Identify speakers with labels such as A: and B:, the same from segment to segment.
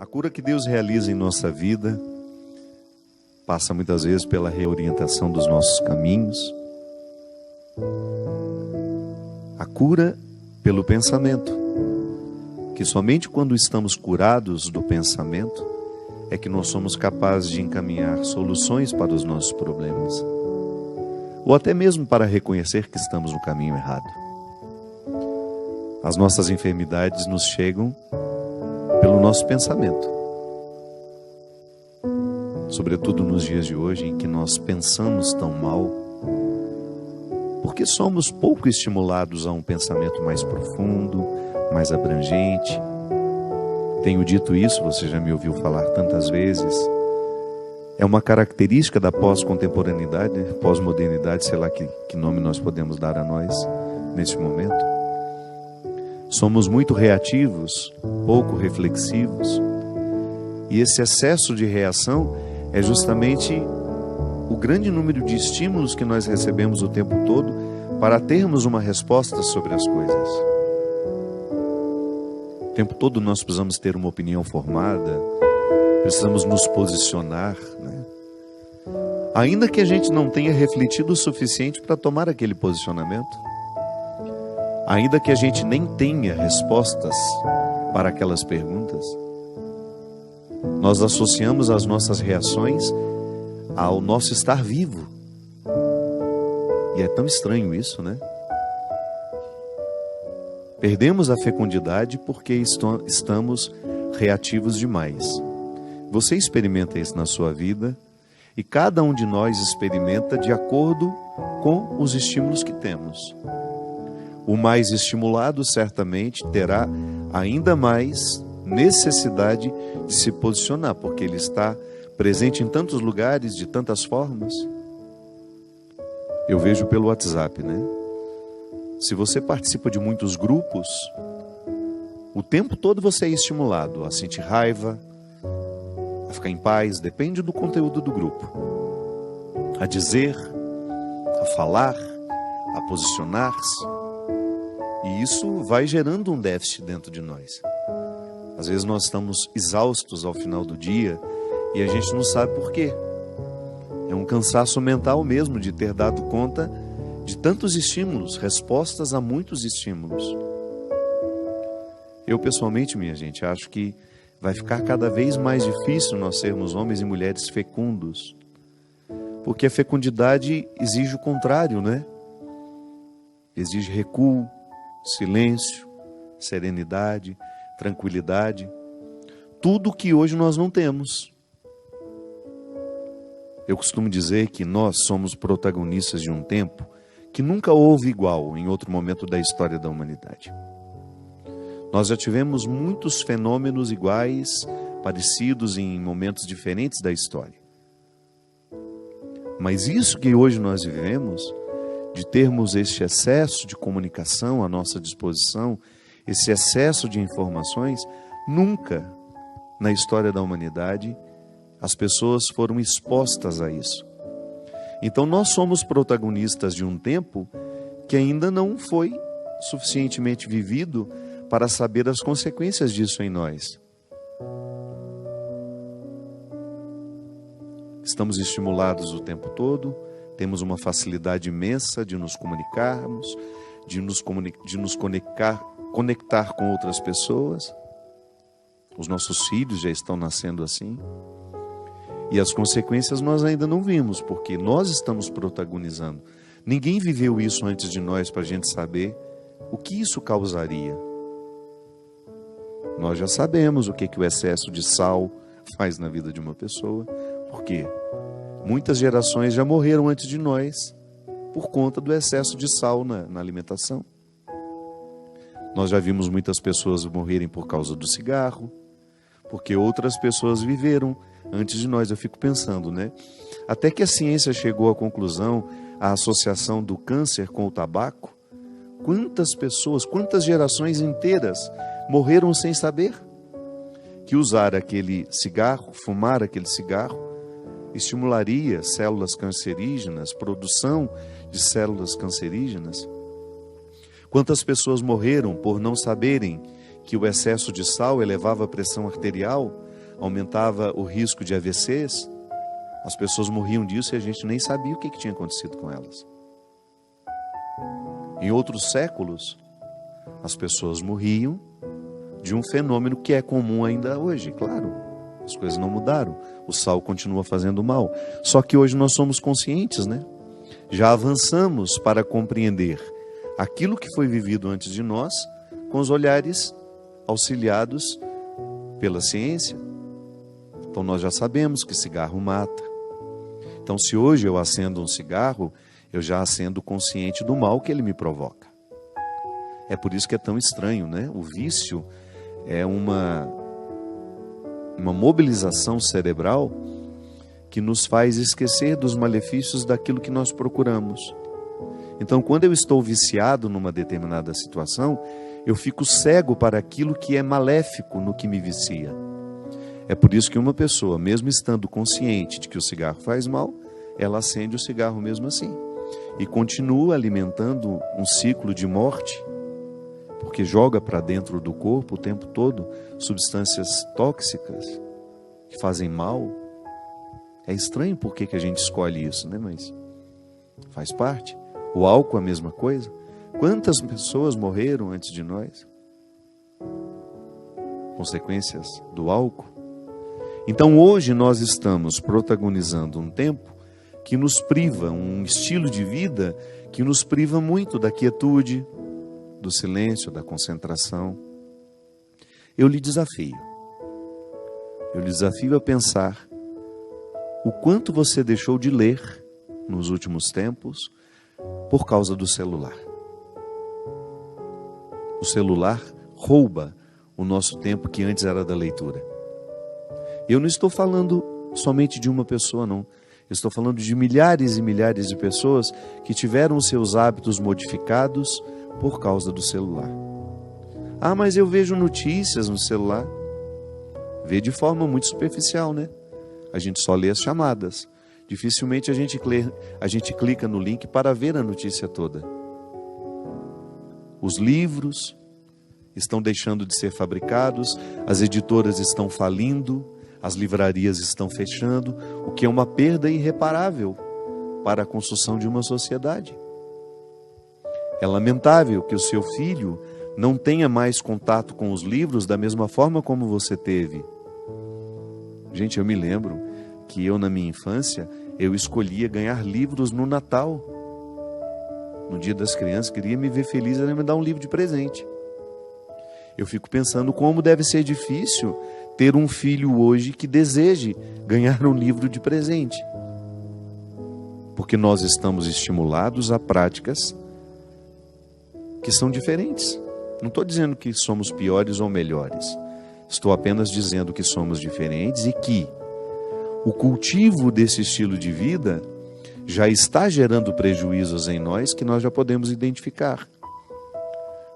A: A cura que Deus realiza em nossa vida passa muitas vezes pela reorientação dos nossos caminhos. A cura pelo pensamento, que somente quando estamos curados do pensamento é que nós somos capazes de encaminhar soluções para os nossos problemas, ou até mesmo para reconhecer que estamos no caminho errado. As nossas enfermidades nos chegam pelo nosso pensamento, sobretudo nos dias de hoje em que nós pensamos tão mal, porque somos pouco estimulados a um pensamento mais profundo, mais abrangente. Tenho dito isso, você já me ouviu falar tantas vezes. É uma característica da pós-contemporaneidade, pós-modernidade, sei lá que nome nós podemos dar a nós neste momento. Somos muito reativos, pouco reflexivos, e esse excesso de reação é justamente o grande número de estímulos que nós recebemos o tempo todo para termos uma resposta sobre as coisas. O tempo todo nós precisamos ter uma opinião formada, precisamos nos posicionar, né? Ainda que a gente não tenha refletido o suficiente para tomar aquele posicionamento, ainda que a gente nem tenha respostas para aquelas perguntas, nós associamos as nossas reações ao nosso estar vivo. E é tão estranho isso, né? Perdemos a fecundidade porque estamos reativos demais. Você experimenta isso na sua vida e cada um de nós experimenta de acordo com os estímulos que temos. O mais estimulado certamente terá ainda mais necessidade de se posicionar, porque ele está presente em tantos lugares, de tantas formas. Eu vejo pelo WhatsApp, né? Se você participa de muitos grupos, o tempo todo você é estimulado a sentir raiva, a ficar em paz, depende do conteúdo do grupo, a dizer, a falar, a posicionar-se. E isso vai gerando um déficit dentro de nós. Às vezes nós estamos exaustos ao final do dia e a gente não sabe por quê. É um cansaço mental mesmo de ter dado conta de tantos estímulos, respostas a muitos estímulos. Eu pessoalmente, minha gente, acho que vai ficar cada vez mais difícil nós sermos homens e mulheres fecundos, porque a fecundidade exige o contrário, né? Exige recuo, silêncio, serenidade, tranquilidade, tudo que hoje nós não temos. Eu costumo dizer que nós somos protagonistas de um tempo que nunca houve igual em outro momento da história da humanidade. Nós já tivemos muitos fenômenos iguais, parecidos em momentos diferentes da história. Mas isso que hoje nós vivemos, de termos este excesso de comunicação à nossa disposição, esse excesso de informações, nunca na história da humanidade as pessoas foram expostas a isso. Então nós somos protagonistas de um tempo que ainda não foi suficientemente vivido para saber as consequências disso em nós. Estamos estimulados o tempo todo, temos uma facilidade imensa de nos comunicarmos, de nos conectar com outras pessoas. Os nossos filhos já estão nascendo assim. E as consequências nós ainda não vimos, porque nós estamos protagonizando. Ninguém viveu isso antes de nós para a gente saber o que isso causaria. Nós já sabemos o que o excesso de sal faz na vida de uma pessoa, porque muitas gerações já morreram antes de nós por conta do excesso de sal na alimentação. Nós já vimos muitas pessoas morrerem por causa do cigarro, porque outras pessoas viveram antes de nós. Eu fico pensando, né? Até que a ciência chegou à conclusão, a associação do câncer com o tabaco, quantas pessoas, quantas gerações inteiras morreram sem saber que usar aquele cigarro, fumar aquele cigarro, estimularia células cancerígenas, produção de células cancerígenas. Quantas pessoas morreram por não saberem que o excesso de sal elevava a pressão arterial, aumentava o risco de AVCs, as pessoas morriam disso e a gente nem sabia o que tinha acontecido com elas. Em outros séculos, as pessoas morriam de um fenômeno que é comum ainda hoje, claro. As coisas não mudaram, o sal continua fazendo mal. Só que hoje nós somos conscientes, né? Já avançamos para compreender aquilo que foi vivido antes de nós, com os olhares auxiliados pela ciência. Então nós já sabemos que cigarro mata. Então se hoje eu acendo um cigarro, eu já acendo consciente do mal que ele me provoca. É por isso que é tão estranho, né? O vício é uma mobilização cerebral que nos faz esquecer dos malefícios daquilo que nós procuramos. Então, quando eu estou viciado numa determinada situação, eu fico cego para aquilo que é maléfico no que me vicia. É por isso que uma pessoa, mesmo estando consciente de que o cigarro faz mal, ela acende o cigarro mesmo assim. E continua alimentando um ciclo de morte, porque joga para dentro do corpo o tempo todo substâncias tóxicas que fazem mal. É estranho por que a gente escolhe isso, né? Mas faz parte. O álcool é a mesma coisa. Quantas pessoas morreram antes de nós? Consequências do álcool. Então hoje nós estamos protagonizando um tempo que nos priva, um estilo de vida que nos priva muito da quietude, do silêncio, da concentração. Eu lhe desafio a pensar o quanto você deixou de ler nos últimos tempos por causa do celular. O celular rouba o nosso tempo que antes era da leitura. Eu não estou falando somente de uma pessoa, não. Eu estou falando de milhares e milhares de pessoas que tiveram seus hábitos modificados por causa do celular. Ah, mas eu vejo notícias no celular. Vê de forma muito superficial, né? A gente só lê as chamadas. Dificilmente a gente clica no link para ver a notícia toda. Os livros estão deixando de ser fabricados, as editoras estão falindo, as livrarias estão fechando, o que é uma perda irreparável para a construção de uma sociedade. É lamentável que o seu filho não tenha mais contato com os livros da mesma forma como você teve. Gente, eu me lembro que eu, na minha infância, eu escolhia ganhar livros no Natal. No Dia das Crianças, queria me ver feliz, era me dar um livro de presente. Eu fico pensando como deve ser difícil ter um filho hoje que deseje ganhar um livro de presente. Porque nós estamos estimulados a práticas que são diferentes. Não estou dizendo que somos piores ou melhores. Estou apenas dizendo que somos diferentes e que o cultivo desse estilo de vida já está gerando prejuízos em nós que nós já podemos identificar.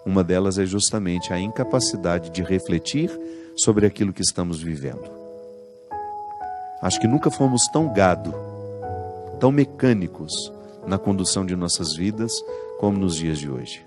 A: Uma delas é justamente a incapacidade de refletir sobre aquilo que estamos vivendo. Acho que nunca fomos tão gado, tão mecânicos na condução de nossas vidas como nos dias de hoje.